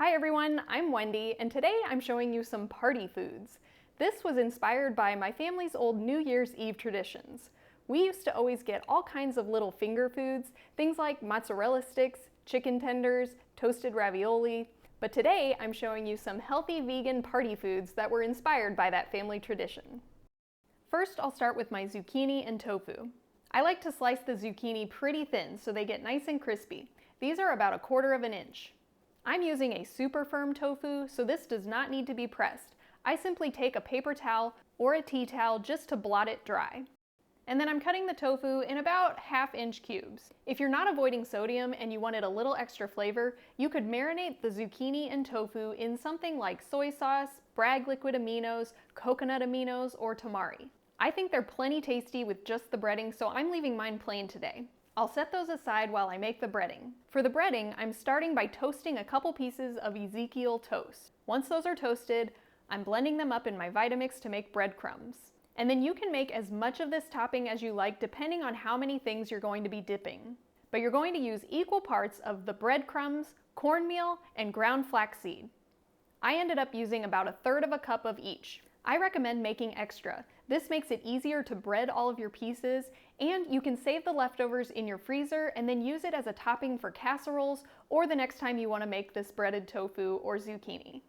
Hi everyone, I'm Wendy, and today I'm showing you some party foods. This was inspired by my family's old New Year's Eve traditions. We used to always get all kinds of little finger foods, things like mozzarella sticks, chicken tenders, toasted ravioli, but today I'm showing you some healthy vegan party foods that were inspired by that family tradition. First, I'll start with my zucchini and tofu. I like to slice the zucchini pretty thin so they get nice and crispy. These are about 1/4 inch. I'm using a super firm tofu, so this does not need to be pressed. I simply take a paper towel or a tea towel just to blot it dry. And then I'm cutting the tofu in about 1/2 inch cubes. If you're not avoiding sodium and you wanted a little extra flavor, you could marinate the zucchini and tofu in something like soy sauce, Bragg liquid aminos, coconut aminos, or tamari. I think they're plenty tasty with just the breading, so I'm leaving mine plain today. I'll set those aside while I make the breading. For the breading, I'm starting by toasting a couple pieces of Ezekiel toast. Once those are toasted, I'm blending them up in my Vitamix to make breadcrumbs. And then you can make as much of this topping as you like depending on how many things you're going to be dipping. But you're going to use equal parts of the breadcrumbs, cornmeal, and ground flaxseed. I ended up using about 1/3 cup of each. I recommend making extra. This makes it easier to bread all of your pieces, and you can save the leftovers in your freezer and then use it as a topping for casseroles or the next time you want to make this breaded tofu or zucchini.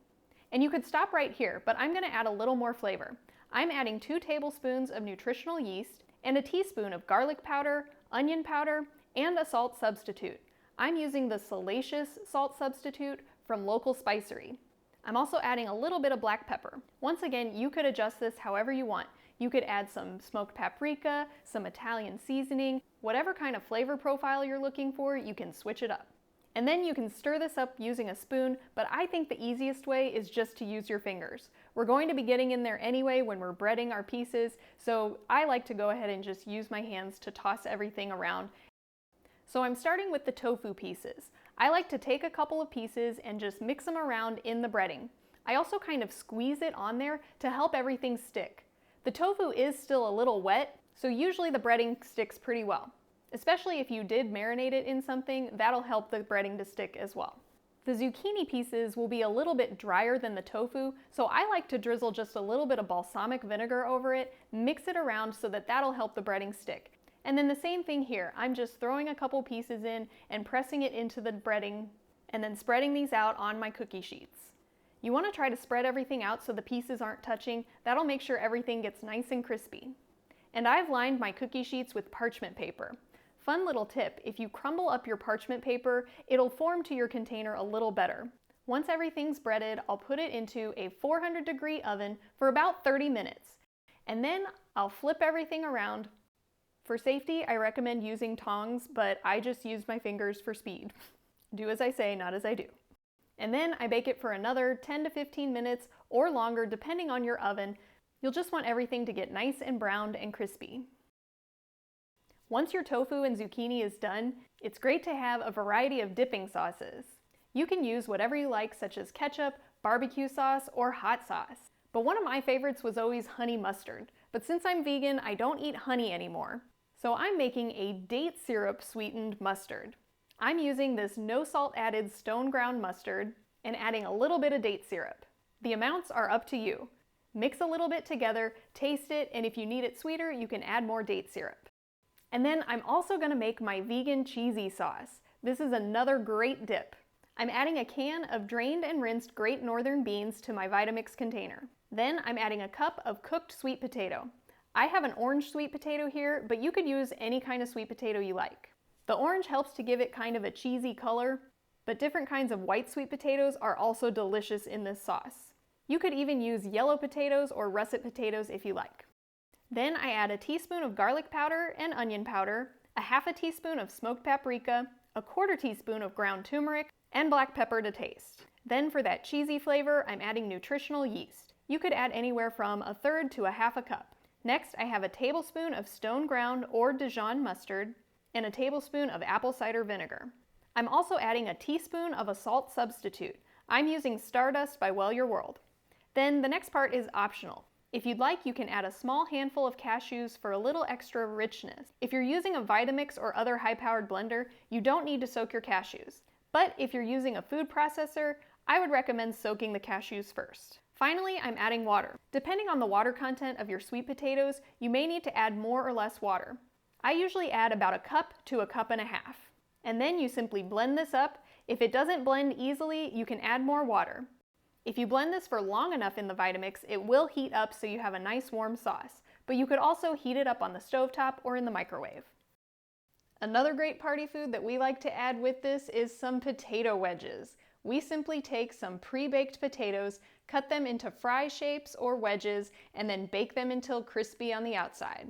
And you could stop right here, but I'm going to add a little more flavor. I'm adding 2 tablespoons of nutritional yeast and a teaspoon of garlic powder, onion powder, and a salt substitute. I'm using the Salacious salt substitute from Local Spicery. I'm also adding a little bit of black pepper. Once again, you could adjust this however you want. You could add some smoked paprika, some Italian seasoning, whatever kind of flavor profile you're looking for, you can switch it up. And then you can stir this up using a spoon, but I think the easiest way is just to use your fingers. We're going to be getting in there anyway when we're breading our pieces, so I like to go ahead and just use my hands to toss everything around. So I'm starting with the tofu pieces. I like to take a couple of pieces and just mix them around in the breading. I also kind of squeeze it on there to help everything stick. The tofu is still a little wet, so usually the breading sticks pretty well. Especially if you did marinate it in something, that'll help the breading to stick as well. The zucchini pieces will be a little bit drier than the tofu, so I like to drizzle just a little bit of balsamic vinegar over it, mix it around so that that'll help the breading stick. And then the same thing here, I'm just throwing a couple pieces in and pressing it into the breading and then spreading these out on my cookie sheets. You want to try to spread everything out so the pieces aren't touching. That'll make sure everything gets nice and crispy. And I've lined my cookie sheets with parchment paper. Fun little tip, if you crumble up your parchment paper, it'll form to your container a little better. Once everything's breaded, I'll put it into a 400-degree oven for about 30 minutes. And then I'll flip everything around. For safety, I recommend using tongs, but I just use my fingers for speed. Do as I say, not as I do. And then I bake it for another 10 to 15 minutes or longer depending on your oven. You'll just want everything to get nice and browned and crispy. Once your tofu and zucchini is done, it's great to have a variety of dipping sauces. You can use whatever you like, such as ketchup, barbecue sauce, or hot sauce. But one of my favorites was always honey mustard. But since I'm vegan, I don't eat honey anymore. So I'm making a date syrup sweetened mustard. I'm using this no salt added stone ground mustard and adding a little bit of date syrup. The amounts are up to you. Mix a little bit together, taste it, and if you need it sweeter, you can add more date syrup. And then I'm also going to make my vegan cheesy sauce. This is another great dip. I'm adding a can of drained and rinsed Great Northern beans to my Vitamix container. Then I'm adding a cup of cooked sweet potato. I have an orange sweet potato here, but you could use any kind of sweet potato you like. The orange helps to give it kind of a cheesy color, but different kinds of white sweet potatoes are also delicious in this sauce. You could even use yellow potatoes or russet potatoes if you like. Then I add a teaspoon of garlic powder and onion powder, a 1/2 teaspoon of smoked paprika, a 1/4 teaspoon of ground turmeric, and black pepper to taste. Then for that cheesy flavor, I'm adding nutritional yeast. You could add anywhere from 1/3 to 1/2 cup. Next, I have a tablespoon of stone ground or Dijon mustard and a tablespoon of apple cider vinegar. I'm also adding a teaspoon of a salt substitute. I'm using Stardust by Well Your World. Then the next part is optional. If you'd like, you can add a small handful of cashews for a little extra richness. If you're using a Vitamix or other high-powered blender, you don't need to soak your cashews. But if you're using a food processor, I would recommend soaking the cashews first. Finally, I'm adding water. Depending on the water content of your sweet potatoes, you may need to add more or less water. I usually add about a cup to a cup and a half. And then you simply blend this up. If it doesn't blend easily, you can add more water. If you blend this for long enough in the Vitamix, it will heat up so you have a nice warm sauce. But you could also heat it up on the stovetop or in the microwave. Another great party food that we like to add with this is some potato wedges. We simply take some pre-baked potatoes, cut them into fry shapes or wedges, and then bake them until crispy on the outside.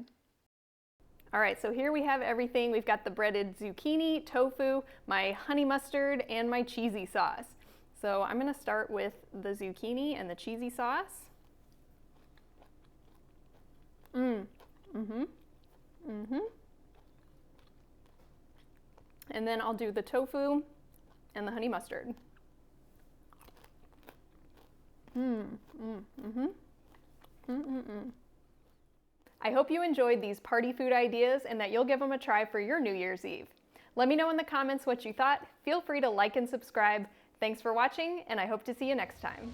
All right, so here we have everything. We've got the breaded zucchini, tofu, my honey mustard, and my cheesy sauce. So I'm gonna start with the zucchini and the cheesy sauce. And then I'll do the tofu and the honey mustard. I hope you enjoyed these party food ideas and that you'll give them a try for your New Year's Eve. Let me know in the comments what you thought. Feel free to like and subscribe. Thanks for watching, and I hope to see you next time.